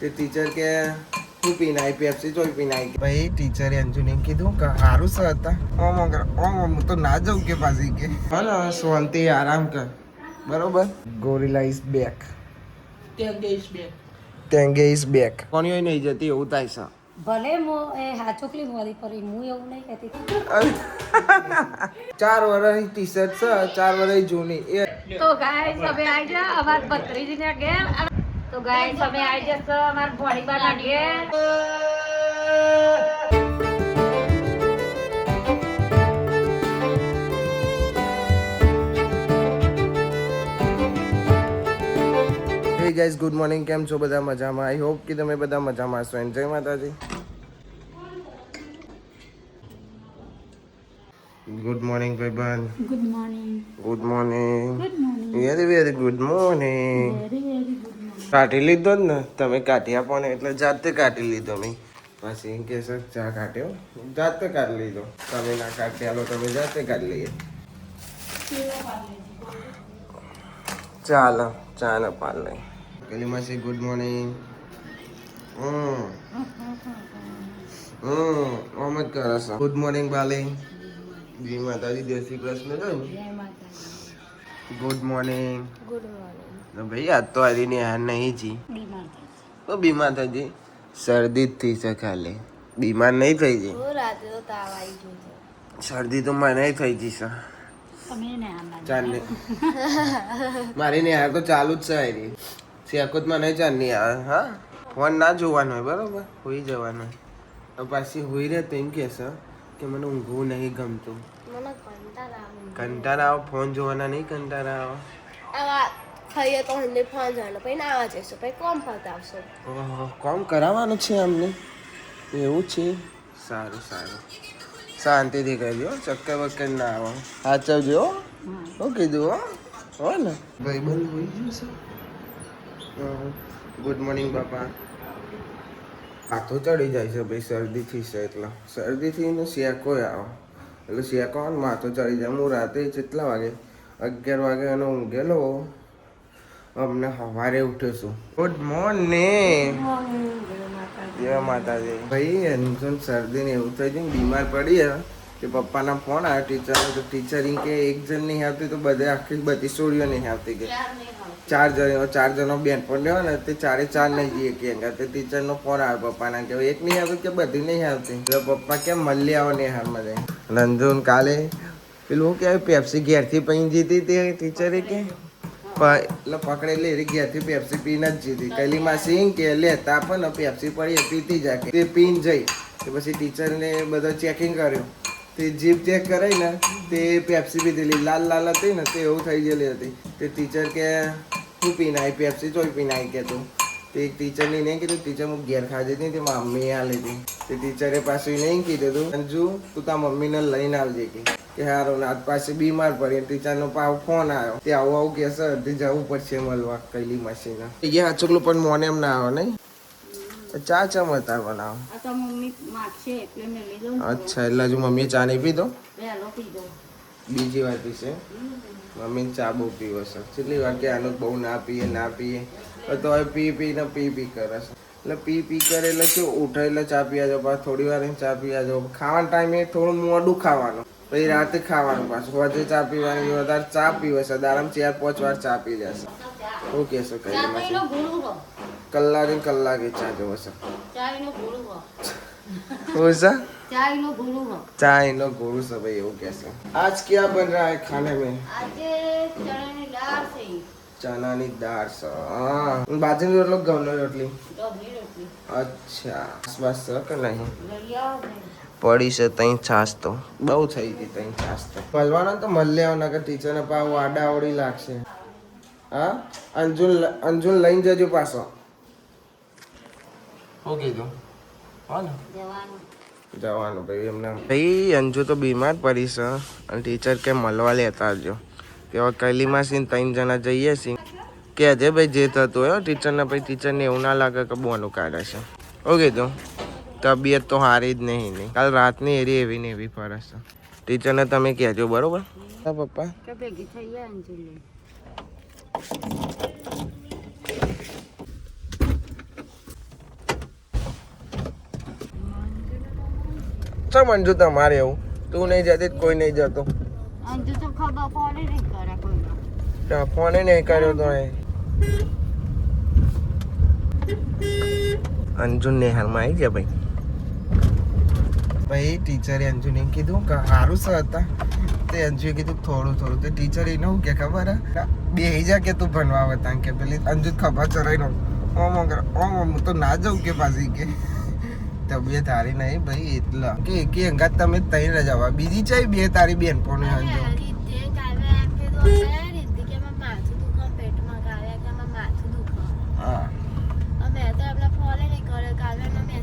તે ટીચર કે શું પીને આવી પેપ્સી ચોઈ પીને આવી ભાઈ ટીચરે અંજુને કીધું કે સારું છે હતા ઓમ તો ના જાઉં કે પાછી કે હા શાંતિ આરામ કર બરોબર ગોરીલા ઇઝ બેક ટેંગે ઇઝ બેક કોણીઓ નહીં જતી એવું થાય છે ભલે મો એ હાચોકલી મોરી પરી હું એવું નહીં કહેતી 4 વર્ષની ટી શર્ટ છે 4 વર્ષ જૂની એ તો ગાઈસ હવે આવી જા અમાર ભત્રીજીને ઘેર તો ગાઈસ હવે આવી જશે અમાર ભોળીબાના ઘેર હે ગાઈસ ગુડ મોર્નિંગ કેમ છો બધા મજામાં આઈ હોપ કે તમે બધા મજામાં હશો એન્ડ જય માતાજી ગુડ મોર્નિંગ ભાઈબંધ good morning good morning good morning very very good morning very very good morning કાઢી લીધો જ ને તમે કાઢી આપો ને એટલે જાતે કાઢી લીધો મેં પછી એમ કે સર ચા કાઢ્યો જાતે કાઢી લીધો તમે ના કાઢી આલો તમે જાતે કાઢી લઈએ ચાલો ચા ને પાલ લઈ પેલી માસી ગુડ મોર્નિંગ ઓમ જ કરે છે ગુડ મોર્નિંગ બાલી જી માતાજી જય શ્રી કૃષ્ણ જય માતાજી ગુડ મોર્નિંગ ગુડ મોર્નિંગ ભાઈ આજ તો આરી ને હાર નહીં જી બીમાર તો બીમાર થઈ જી શરદી જ થઈ છે ખાલી બીમાર નહીં થઈ જી થઈ રાતે તો તાવ આવી ગયો છે શરદી તો મને થઈ જી છે તમે ને આના ચાંદની મારી ને હાર તો ચાલુ જ છે આરી શેકોતમાં નહીં ચાંદની આવે હા ફોન ના જોવાનો હોય બરોબર હોઈ જવાનો હોય પાછી હોઈ રહે તો એમ કહેશે કે મને ઊંઘવું નહીં ગમતું મને કંટાળા આવો ફોન જોવાના નહીં કંટાળા આવો ખાઈએ તો હંડે ફોન જોવાનો પછી ના આવે જશે પછી કોમ પતાવશો ઓહો કોમ કરાવવાનું છે અમને એવું છે સારું સારું શાંતિથી કરજો ચક્કર વક્કર ના આવો સાચવજો શું કીધું હો ને ભાઈ બંધ હોઈ ગયું છે ગુડ મોર્નિંગ બાપા હાથો ચડી જાય છે ભાઈ શરદીથી છે એટલે શરદીથી ને શેકો આવો એટલે શેકો આવે ને માથો ચડી જાય હું રાતે કેટલા વાગે 11 વાગે અને ઊંઘેલો અમને સવારે ઉઠ્યો છું ગુડ મોર્નિંગ જય માતાજી ભાઈ એનું શરદી ને એવું થઈ ગયું બીમાર પડી કે પપ્પાના ફોન આવ્યો ટીચર તો ટીચરિંગ કે એક જણ નહીં આવતી તો બધે આખી બધી સ્ટોરીઓ નહીં આવતી કે 4 જણો બેન પણ લેવા ને તે 4 નહીં જઈએ કે તે ટીચરનો ફોન આવ્યો પપ્પાના કે એક નહીં આવતું કે બધી નહીં આવતી તો પપ્પા કેમ મળી આવો નેહારમાં જાય રંજુન કાલે પેલું શું કહેવાય પેપ્સી ઘેરથી પૈન જીતી તે ટીચરે કે એટલે પકડેલી એ ઘેરથી પેપ્સી પીને જ જીતી કઈલી માસી કે લેતા પણ પેપ્સી પડી પીતી જાય તે પીને જઈ તે પછી ટીચરને બધો ચેકિંગ કર્યો તે જીભ ચેક કરાવી ને તે પેપ્સી પીધેલી લાલ હતી ને તે એવું થઈ ગયેલી હતી તે ટીચર કે શું પીને આવી પેપ્સી ચોઈ પીને આવી કે તું તે ટીચરને નહીં કીધું ટીચર હું ઘેર ખાધી હતી તે મમ્મીએ આ લીધી તે ટીચરે પાછું નહીં કીધું તું અંજુ તું તાર મમ્મીને લઈને આવજે કે હારું આજ પાસે બીમાર પડી ટીચરનો પાવ ફોન આવ્યો તે આવું કે સર જવું પડશે મળવા કઈલી મશીન એ હાચુકલું પણ મોને એમ ના આવે નહીં ચા ચમત્કાર બનાવો આ તો મમ્મી માગશે એટલે મેં લીધો અચ્છા એટલે હજુ મમ્મીએ ચા નહીં પીધો પહેલો પીધો બીજી વાર પીશે મમ્મીને ચા બહુ પીવો છે કેટલી વાર કે આનું બહુ ના પીએ તો હવે પી કરે છે એટલે પી કરે એટલે શું ઉઠે એટલે ચા પીવા જાવ પાછું થોડી વાર ચા પીવા જાવ ખાવાના ટાઈમે થોડું મોડું ખાવાનું પછી રાતે ખાવાનું પાછું વધે ચા પીવાની વધારે ચા પીવે છે દારામ 4-5 વાર ચા પી જશે શું કહેશો કઈ કલાકે ચા જોવો છે चाय नो गुरु सब એવું कैसे आज क्या बन रहा है खाने में આજે ચણાની દાળ છે ચણાની દાળ છે હા બાજરી રોટલો ઘઉંનો રોટલી ડબલી રોટલી અચ્છા બસ કે નહીં લઈ આવો પડી છે તઈ છાસ તો બહુ થઈ ગઈ તઈ છાસ તો મળવાનો તો મળી આવ નકર ટીચરને પાવ આડા આવડી લાગશે હા અંજુન લઈને જજો પાછો હું કીધું હા ને જવાનું ભાઈ એમને ભાઈ અંજુ તો બીમાર પડી છે અને ટીચર કે મળવા લેતા આવજો કે હવે કૈલી માસી 3 જણા જઈએ છીએ કે આજે ભાઈ જે થતું હોય ટીચરને પછી ટીચરને એવું ના લાગે કે બોનું કાઢે છે ઓકે તો તબિયત તો સારી જ નહીં કાલ રાતની એવી ને એવી ફરસ છે ટીચરને તમે કહેજો બરોબર પપ્પા ભેગી થઈ જાય અંજલિ ચમ અંજુ તમારે એવું તું નહીં જતી તો કોઈ નહીં જતો અંજુ તો ખબર ફોન નહીં કરે કોઈનો. ફોને નહીં કર્યો તો એ અંજુ નેહાલમાં આવી ગયા ભાઈ ટીચરે અંજુને કીધું કે સારું સર હતા તે અંજુએ કીધું થોડું થોડું તે ટીચર એને શું કે ખબર બેહી જા કે તું ભણવા હતા કે પેલી અંજુ ખબર ચરાઈ નો ઓમ તો ના જાઉં કે પાછી કે તબિયત હારી નહીં ભાઈ એટલા કે એકી અંગાત તમે તઈ ન જવા બીજી ચાઈ બે તારી બેનપણો અંજુ હા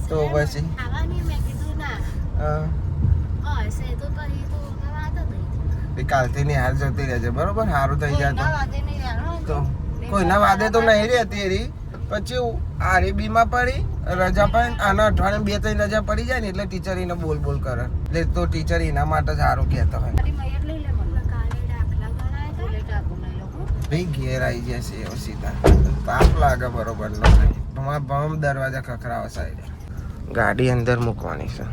તો પછી કાલથી ની હાર જતી રહેશે બરોબર સારું થઈ જાય તો કોઈના વાદે તો નહીં રહેતી એરી પછી આરી બીમાં પડી રજા પણ આના અઠવાડિયે 2-3 રજા પડી જાય ને એટલે ટીચર એને બોલ બોલ કરે એટલે તો ટીચર એના માટે સારું કહેતા હોય ભાઈ ઘેર આવી જશે એવો સીધા તાપ લાગે બરોબર નો ભમ દરવાજા ખખરાવા સાઈડ ગાડી અંદર મૂકવાની છે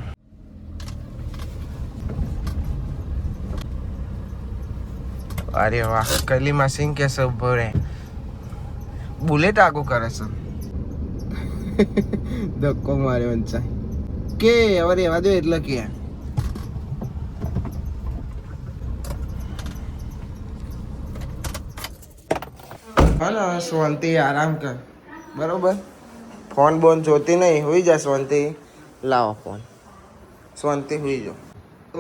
અરે વાહ કલી મશીન કેસે ઉભો રે બુલેટ આગું કરે છે ધક્કો માર્યો વંચાય કે હવે રેવા દો એટલે કે હા ને શાંતિ આરામ કર બરોબર ફોન બોન જોતી નહીં હોઈ જા શાંતિ લાવો ફોન શાંતિ હોઈ જાઓ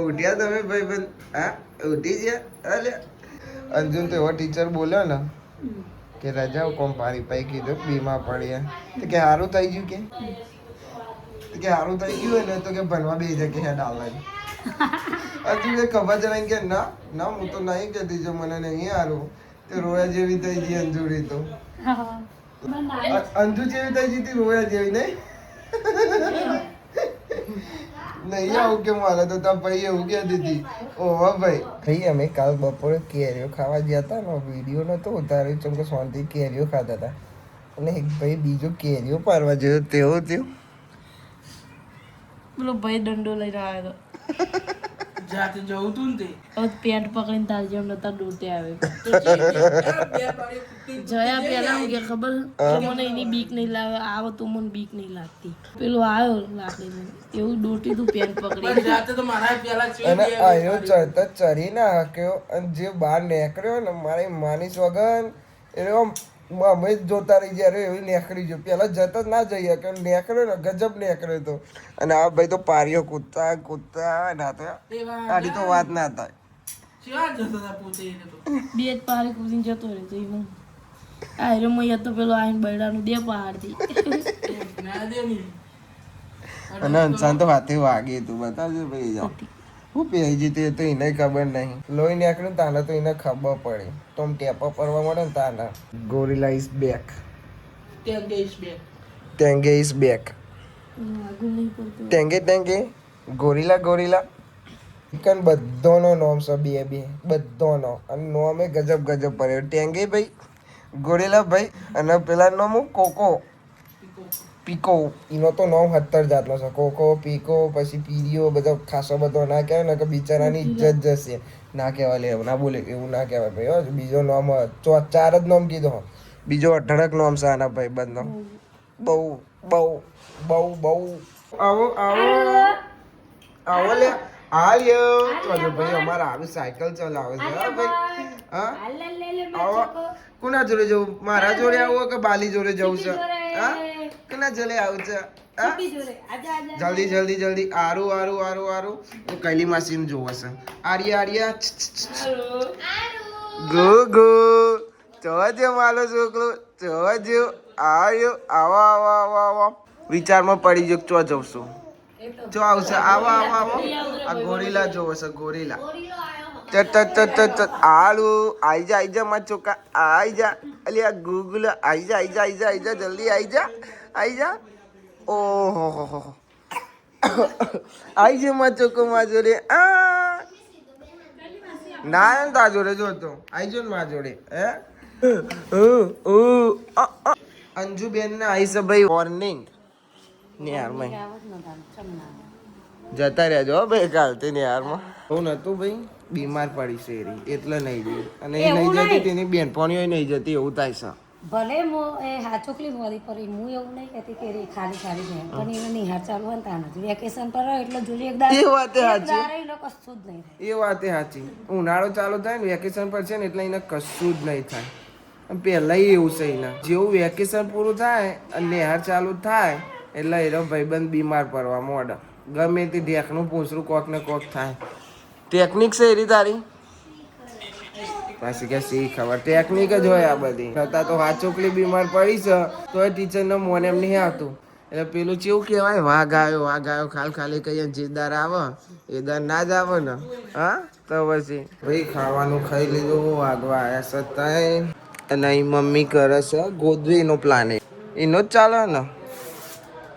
ઉઠ્યા તમે ભાઈ બંધ હા ઉઠી ગયા અલે અંજુન તો એવો ટીચર બોલ્યો ને કે રજાઓ કોમ પાડી પાઈ કીધું બીમાર પડ્યા તો કે સારું થઈ ગયું કે સારું થઈ ગયું હોય ને તો કે ભણવા બે જગ્યાએ હેડ આવે હજુ એ ખબર જણાય કે ના ના હું તો નહીં કહેતી જો મને નહીં સારું તે રોયા જેવી થઈ ગઈ અંજુરી તો અંજુ જેવી થઈ ગઈ રોયા જેવી નહીં નહીં આવું કે મારે તો તા ભાઈ એવું કહેતી હતી ઓહો ભાઈ ભાઈ અમે કાલ બપોરે કેરીઓ ખાવા ગયા હતા ને વિડીયો નતો ઉતાર્યો ચમ કે શાંતિ કેરીઓ ખાતા હતા અને એક ભાઈ બીજો કેરીઓ પારવા ગયો તેવો થયું પેલો ભાઈ દંડો લઈને આવ્યો હતો જાતે જવું તું ને તે પેન્ટ પકડીને તાર જેમ નતા દોટે આવે જયા પેલા હું કે ખબર કે મને એની બીક નહીં લાવે આવો તો મને બીક નહીં લાગતી પેલો આવ્યો લાકડી એવું દોટી તું પેન્ટ પકડી જાતે તો મારા પેલા અને આયો ચડતા ચરી ના હક્યો અને જે બહાર નીકળ્યો ને મારી માની સોગન એનો અમે જોતા રહી ગયા એવી નીકળી ગયો પેલા જતા જ ના જઈએ કે નીકળ્યો ને ગજબ નીકળ્યો તો અને આ ભાઈ તો પારીઓ કૂદતા ના તો આડી તો વાત ના થાય બે જ પહાડી કૂદીને જતો રહ્યો તો એમાં આ હેરો મૈયા તો પેલો આવીને બૈડાનું દે પહાડથી અને અંશાન તો હાથે વાગી તું બતાવજો ભાઈ જાઓ હું પહેરી જતી તો એને ખબર નહીં લોહી નીકળ્યું તાને તો એને ખબર પડી તો આમ ટેપા પડવા મળે ને તાને ગોરીલા ઇઝ બેક ટેંગે ઇઝ બેક ટેંગે ગોરીલા કન બધોનો નોમ છે બે બધોનો અને નોમે ગજબ પડ્યો ટેંગે ભાઈ ગોરીલા ભાઈ અને પેલા નોમ કોકો પીકો એનો તો નામ 70 જાતનો છે કોકો પીકો પછી પીરીઓ બધો ખાસો બધો ના કહેવાય ને કે બિચારાની ઇજ્જત જશે ના કહેવાય લે ના બોલે એવું ના કહેવાય ભાઈ બીજો નામ 4 જ નામ કીધો બીજો 18 નામ છે આના ભાઈ બંધનો બહુ આવો લે આલ્યો ચાલો ભાઈ અમારા આવી સાયકલ ચલાવે છે હા ભાઈ હા આવો કોના જોડે જવું મારા જોડે આવો કે બાલી જોડે જવું છે હા કના જોડે આવું છે જલ્દી આરું તો કૈલી માસીને જોવે છે આર્યા ગો જોજો માલો છોકરો જોજો આવો વિચારમાં પડી ગયો ચો જઉં છું જો આવશે આવો આ ગોરીલા જોવે છે ગોરીલા ચટ આલુ આઈ જા માં ચોકા આઈ જા અલી આ ગૂગલ આઈ જા જલ્દી આઈ જા ઓહો આઈ જા માં ચોકો માં જોડે ના તા જોડે જોતો આઈ જો માં જોડે હે અંજુ બેન ને આઈ છે ભાઈ વોર્નિંગ ને યાર મેં જતા રહેજો હો ભાઈ કાલથી નિહારમાં. હું નતું ભાઈ બીમાર પડી છે એરી એટલે નહીં ગઈ અને એ નહીં જતી તેની બેનપણીઓ નહીં જતી એવું થાય છે. ભલે એ હાચોકલી મોદી પર હું એવું નહીં કહેતી કે રે ખાલી ખાલી જાય પણ એને નિહાર ચાલુ હોય ને ત્યાં નથી વેકેશન પર હોય એટલે જોલી એ વાતે સાચી કશું જ નહીં થાય. એ વાતે સાચી. ઉનાળો ચાલુ થાય ને વેકેશન પર છે ને એટલે એને કશું જ નહીં થાય. પહેલાં એવું છે એના જેવું વેકેશન પૂરું થાય અને નિહાર ચાલુ થાય એટલે એનો ભાઈબંધ બીમાર પડવા મોડે ગમે તે ઢેકનું પૂછરું કોક ને કોક થાય. ટેકનિક છે એરી તારી પાછી કે શી ખબર ટેકનિક જ હોય આ બધી. છતાં તો હાચોકલી બીમાર પડી છે તો એ ટીચરને મોન એમ નહીં આવતું એટલે પેલું કેવું કહેવાય વાઘ આવ્યો ખાલી કહીએ જીદાર આવે એ દર ના જ આવે ને. હા તો પછી ભાઈ ખાવાનું ખાઈ લીધું વાગવા આવ્યા છતાંય અને અહીં મમ્મી કરે છે ગોદરીનો પ્લાન એનો જ ચાલે ને.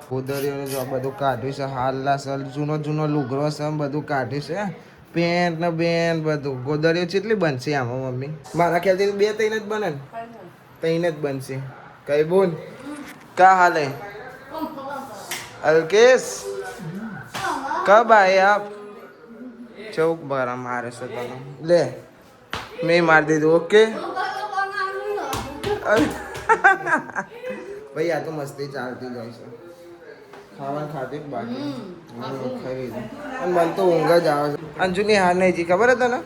ગોદરીઓને જો બધું કાઢ્યું છે હાલના સર જૂનો લુગડો છે બધું કાઢ્યું છે પેન્ટ ને બેન બધું. ગોદરીઓ કેટલી બનશે આમાં મમ્મી? મારા ખ્યાલથી 2-3 જ બને ને 3 જ બનશે. કઈ બોલ કા હાલે અલ્કેશ કબ આए आप? ચૌક બારા મારે છે તને લે મેં મારી દીધું ઓકે. ભાઈ આ તો મસ્તી ચાલતી જાય છે. ખાવાનું ખાતી જ બાકી ખાઈ લીધું અને મને તો ઊંઘ જ આવે છે. અંજુની હાર નહીં જી ખબર હતા ને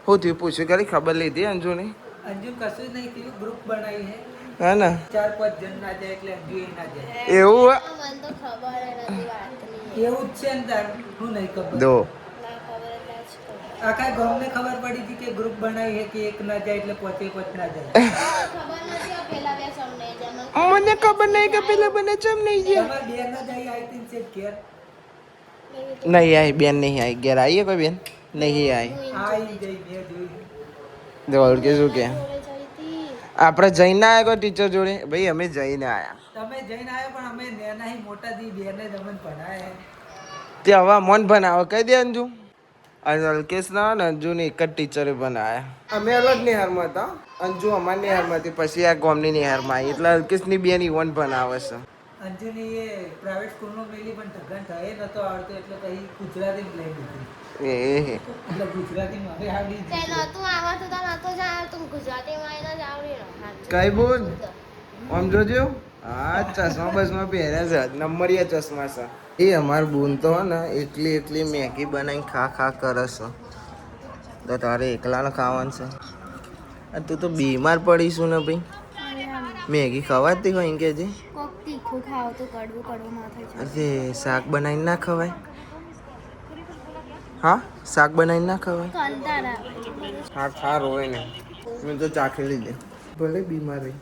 હું થયું પૂછ્યું કરી ખબર લીધી અંજુની? અંજુ કશું નહીં થયું ગ્રુપ બનાવી હે હા ને 4-5 જણ ના જાય એટલે અંજુ એ ના જાય એવું એવું જ છે ને તાર હું નહીં ખબર દો આખા ગામને ખબર પડી હતી કે ગ્રુપ બનાવી હે કે એક ના જાય એટલે 5 ના જાય મને ખબર નહીં કે પેલા બને ચમ નહીં ગયા. તમારે બે ના જાય આઈ થિંક છે ઘેર નહીં આવી બેન નહીં આવી ઘેર આવીએ કોઈ બેન નહીં આવી આઈ જઈ બે જોઈ દોડ કે શું કે આપણે જઈને આવ્યા કોઈ ટીચર જોડે? ભાઈ અમે જઈને આવ્યા. તમે જઈને આવ્યા પણ અમે નેના હી મોટા દી બેને જ અમને ભણાય તે હવે મન બનાવો કહી દે અંજુ. અને અલ્કેશ ના અને અંજુને એક જ ટીચરે બનાવ્યા. અમે અલગ નિહારમાં હતા અંજુ અમારી નિહારમાં હતી પછી આ ગામની નિહારમાં આવી એટલે અલ્કેશની બેન ઈવન બનાવે છે. અંજુની એ પ્રાઇવેટ સ્કૂલમાં મેલી પણ ઢગન થાય નતો આવડતો એટલે પછી ગુજરાતી જ લઈ લીધી એટલે ગુજરાતી મારે આવડી કઈ બોલ આમ જોજો હા ચશ્મા બસમાં પહેર્યા છે નંબરિયા ચશ્મા છે. એ અમાર બૂન તો ને એકલી મેગી બનાવીને ખા કરે છે તો તારે એકલાને ખાવાનું છે. તું તો બીમાર પડીશું ને ભાઈ મેગી ખવાતી હોય એમ કે જે અરે શાક બનાવીને ના ખવાય? હા શાક બનાવીને ના ખવાય? શાક સારું હોય ને મેં તો ચાખી લીધે ભલે બીમાર રહી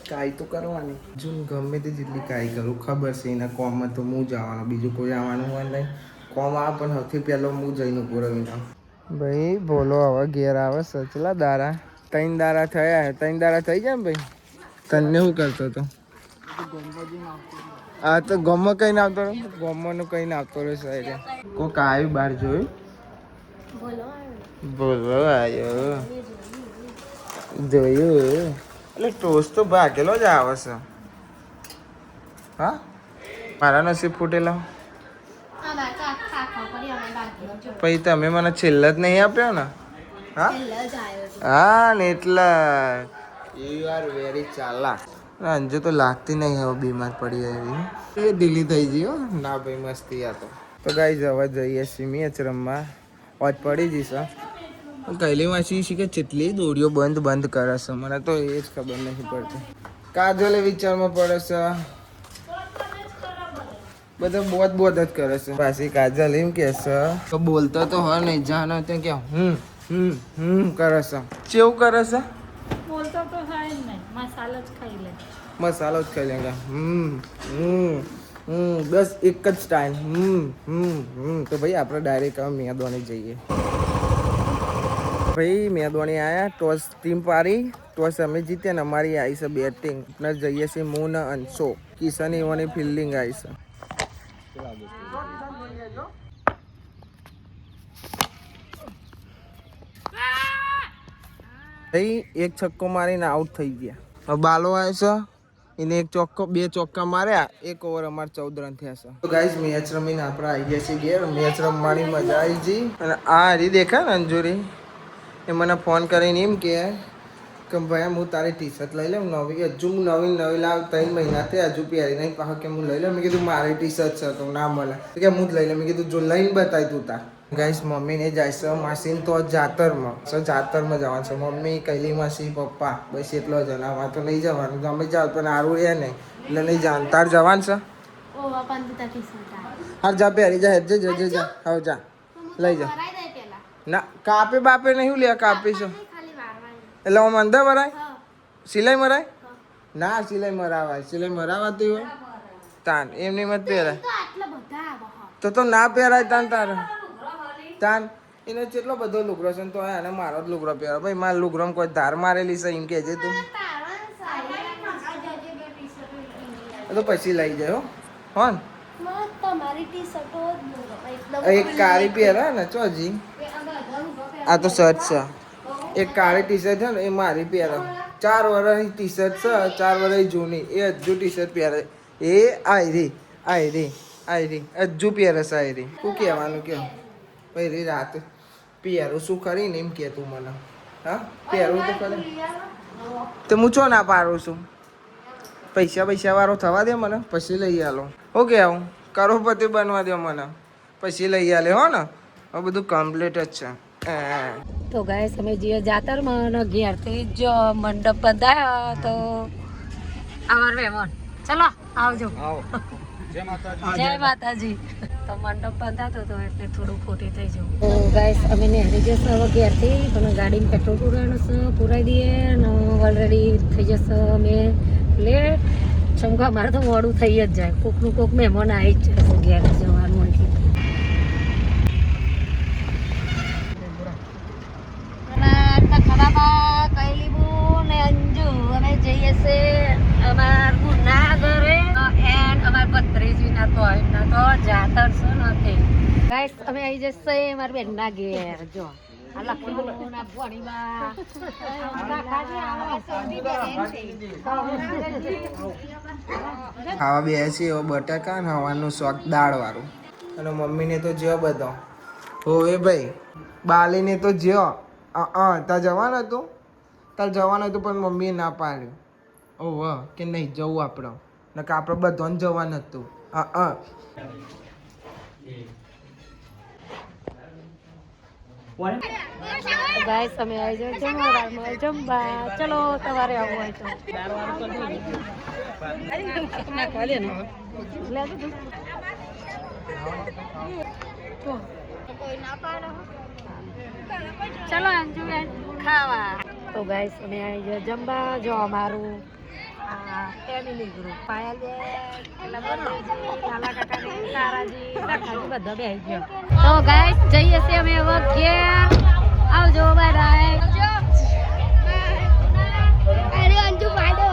કાંઈ તો કરવાની જો ગમે તે જેટલી કાંઈ કરું ખબર છે એના કોમમાં તો હું જવાનો બીજું કોઈ આવવાનું હોય નહીં. કોમ આવે પણ સૌથી પહેલો હું જઈને ઊભો રહીને ભાઈ બોલો હવે ઘેર આવે સચલા દારા 3 દારા થયા 3 દારા થઈ ગયા ને ભાઈ તને શું કરતો હતો? હા તો ગમમાં કઈ ના આવતો રહ્યો ગમવાનું કઈ ના આવતો રહ્યો સાહેબ કોક આવ્યું બહાર જોયું બોલો આવ્યો જોયું એટલે ટોસ તો ભાગેલો જ આવે છે. હા મારા નસીબ ફૂટેલા પછી તમે મને છેલ્લા જ નહીં આપ્યો ને? હા હા ને એટલા યુ આર વેરી ચાલાક. અંજુ તો લાગતી નહીં હવે બીમાર પડી એવી એ ઢીલી થઈ ગઈ હો ના ભાઈ મસ્તી આ તો ગાઈ જવા જઈએ સિમિયચ રમવા ઓજ પડી જઈશ. કૈલી માસી શીખે કેટલી દોડીઓ બંધ કરે છે મને તો એ જ ખબર નથી પડતી. કાજોલે વિચારમાં પડે છે બધા બોધ જ કરે છે. પાછી કાજલ એમ કે છે બોલતો તો હોય નહીં જાનો તો કે કરે છે. કેવું કરે છે? બોલતો તો હોય જ નહીં મસાલો જ ખાઈ લે બસ એક જ સ્ટાઇલ તો ભાઈ આપણે ડાયરેક્ટ મેદોની જઈએ. ભાઈ મેદોની આયા ટોસ ટીમ પારી ટોસ અમે જીત્યા ને અમારી આવી છે બેટિંગ ને જઈએ છીએ હું ને અંશો કિશન એવાની ફિલ્ડિંગ આવી છે. ભાઈ એક છક્કો મારીને આઉટ થઈ ગયા. હવે બાલો આવ્યો છે એને એક ચોક્કો 2 ચોક્કા માર્યા, 1 ઓવર અમારે 14 રન થયા છે. તો ગાઈઝ મેચ રમીને આપણે આવી ગયા છીએ ઘેર. મેચ રમવાની મજા આવી ગઈ. અને આ હરી દેખાય ને અંજુરી, એ મને ફોન કરીને એમ કે ભાઈ હું તારી ટી શર્ટ લઈ લઉં નવી. હજુ હું નવી લાવ 3 મહિનાથી હજુ પહેરી નહીં. પાછો કે હું લઈ લઉં. મેં કીધું મારી ટી શર્ટ છે તો ના મળે કે હું જ લઈ લઉં. મેં કીધું જો લઈને બતાવી તું તાર. ગાઈસ મમ્મીને જાય છે માસીને તો જાતરમાં જવાનું છે. મમ્મી કૈલી માસી પપ્પા બસ એટલો જ. આમાં તો નહીં જવાનું. તમે જાઓ પણ સારું રહે ને એટલે નહીં જવાનું. તાર જવાનું છે? હા જા પહેરી જા. હેજે જજે જા. હવે જા લઈ જા. ના કાપે બાપે નહીં લે કાપીશું એટલે આમ અંદર મરાય સિલાઈ મરાય ના સિલાઈ મરાવાતી હોય તાન એમની મત પહેરાય તો ના પહેરાય તાન એને કેટલો બધો લુગડો છે તો એને મારો જ લુગડો પહેરો. ભાઈ મારા લુગડોમાં કોઈ ધાર મારેલી છે એમ કહેજે તું. તો પછી લઈ જાય હો ને. એક કાળી પહેરા ને ચોજી આ તો શર્ટ છે. એક કાળી ટી શર્ટ છે ને એ મારી પહેરે. 4 વર્ષની ટી શર્ટ છે, 4 વર્ષ જૂની. એ હજુ ટી શર્ટ પહેરે. એ આયરી હજુ પહેરે છે આયરી. શું કહેવાનું કે ભાઈ રાતે પહેરું શું કરીને એમ કે તું મને. હા પહેરું તો કરે તો હું ચો ના પાડું છું. પૈસા વાળો થવા દે મને પછી લઈ આલો. ઓકે આવું કરોડપતિ બનવા દો મને પછી લઈ આલે હો ને. હવે બધું કમ્પ્લીટ જ છે. તો ગાય અમે જે જાતરમાં ઘેરથી જ મંડપ બંધાયો તો અમાર મહેમાન ચલો આવજો. જય માતાજી. તો મંડપ બંધાતો હતો એટલે થોડું ખોટી થઈ જવું. તો ગાય અમે નેહરી જશે હવે ઘેરથી. પણ ગાડીમાં પેટ્રોલ પુરાવાનું છે, પુરાઈ દઈએ ને ઓલરેડી થઈ જશે અમે લેટ. ચમકા મારે તો મોડું થઈ જ જાય. કોકનું કોક મહેમાન આવી જ જાય ઘેર જવાનું હોય. અમે આવી જશે મારી બેન ના ઘેર. જો ખાવા બેસી બટાકા ને હવાનું શાક દાળ વાળું. અને મમ્મીને તો જ્યો બધો હોવે ભાઈ. બાલીને તો જ્યો તાર જવાનું હતું પણ મમ્મીએ ના પાડ્યું. ઓહ કે નહીં જવું આપણે ને કે આપણે બધાને જવાનું હતું. ગાઈસ અમે આવી જાવ જમવા. ચલો તમારે આવવું હોય તો ચલો અંજુબેન ખાવા. તો ગાઈસ અમે આવી જાવ જમવા. જો અમારું ફેમિલી ગ્રુપ પાયલબેન, લાલા કાકાજી, તારાજી, કાકાજી બધા બે આવી ગયો. તો ગાઈસ જઈએ છીએ અમે હવે ઘેર. આવજો બાય બાય. અરે અંજુ પાડો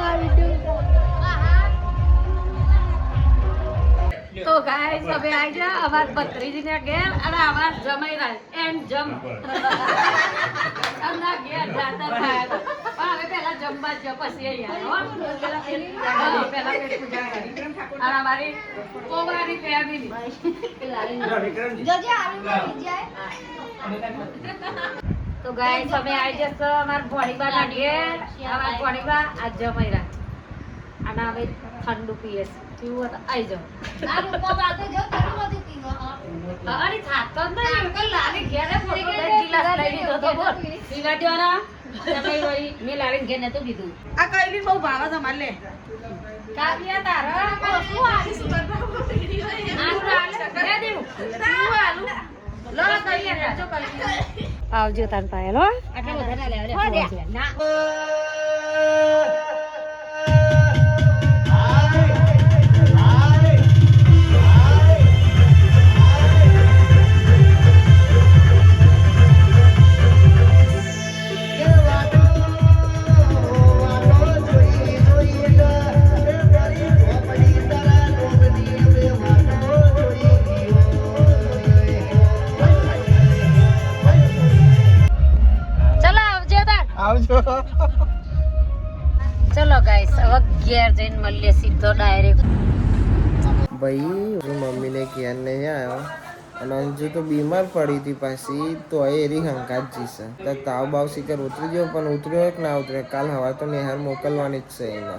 તો ગાઈસ હવે આવી જા અમાર ભત્રીજીને ઘેર અને અમાર જમાઈ રાજ એન્ડ જમ અમના ઘેર જાતા થાય પણ હવે પહેલા જમવા જ પછી અહીંયા પહેલા પેટ પૂજા કરી અને અમારી કોવાની ફેમિલી તો ગાઈસ અમે આવી જશે અમાર ભોળીબા ના ઘેર. અમાર ભોળીબા આજ જમાઈ રાજ અને હવે ઠંડુ પીએ પીવું તો આવી જાવ. અરે થાતો જ નહીં લાવી ઘેરે ગિલાસ લઈ લીધો તો બોલ સિગાડ્યોના મેં લાવીને ઘેર નતું કીધું. આ કઈલી બહુ ભાવે છે મારે લે. કાવ્યા તારા શું આલી આવજો તાર પાયલ હો. આટલા બધા ના લે ના આવજો. મળીએ સીધો ડાયરેક્ટ. ભાઈ મમ્મીને ક્યાં નહીં આવ્યો અને અંજુ તો બીમાર પડી હતી પાછી તો એરી હંકાત જીશે તો તાવ બાવ શીખર ઉતરી ગયો પણ ઉતર્યો કે ના ઉતર્યો કાલ હવા તો નિહાર મોકલવાની જ છે એને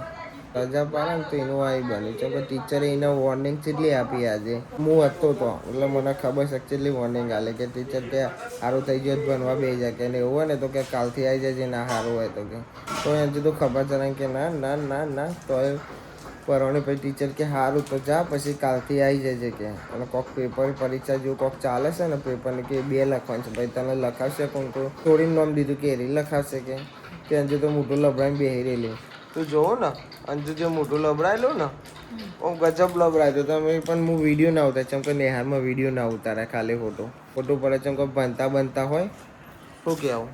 રજા પાડે ને તો એનું આવી બન્યું છે કે ટીચરે એને વોર્નિંગ કેટલી આપી આજે હું હતો તો એટલે મને ખબર છે કેટલી વોર્નિંગ આલે કે ટીચર કે સારું થઈ ગયું ભણવા બે જાય કે એવું હોય ને તો કે કાલથી આવી જાય ના સારું હોય તો કે તો હજુ તો ખબર છે કે ના ના ના ના તો પરવાને પછી ટીચર કે સારું તો જા પછી કાલથી આવી જજે કે અને કોક પેપર પરીક્ષા જેવું કોક ચાલે છે ને પેપરની કે 2 લખવાનું છે ભાઈ તને લખાવશે કોણ તો થોડીને નામ દીધું કે એરી લખાવશે કે અંજુ તો મોટું લબડાઈને બેસી રહેલી તું જોવો ને અંજુ જે મોટું લબડાયેલું ને હું ગજબ લબડાયો તમે પણ હું વિડીયો ના ઉતાર ચમ કે નેહારમાં વિડીયો ના ઉતારે ખાલી ફોટો પડે ચમ કે બનતા હોય શું કહેવું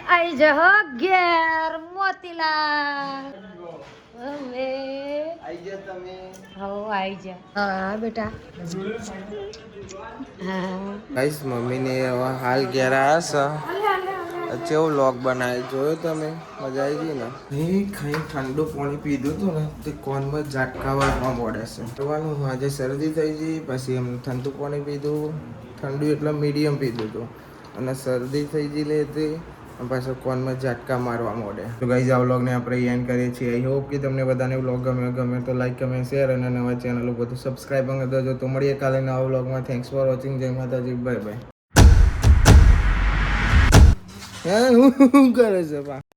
આઈ જહ ઘેર મોતીલાલ હવે આઈ જા તમે આઈ જા હા બેટા હા ગાઈસ મમ્મીને હવે હાલ ઘેર આવ્યા છે કેવો વ્લોગ બનાવે જોયો તમે મજા આવી ગઈ ને ખાઈ ઠંડુ પાણી પીધું હતું ને તે કોનમાં ઝાટકા વાળવા મળે છે જોવાનું આજે શરદી થઈ ગઈ પછી એમ ઠંડુ પાણી પીધું ઠંડુ એટલે મીડિયમ પીધું હતું અને શરદી થઈ ગઈ લે હતી પાછો કોનમાં ઝાટકા મારવા મળે તો ગાઈઝ આ વ્લોગને આપણે એન્ડ કરીએ છીએ આઈ હોપ કે તમને બધાને વ્લોગ ગમે તો લાઈક કમેન્ટ શેર અને નવા ચેનલ ઉપર સબસ્ક્રાઈબ કરી દેજો તો મળીએ કાલે નવા વ્લોગમાં થેન્ક્સ ફોર વોચિંગ જય માતાજી બાય બાય હું કરે છે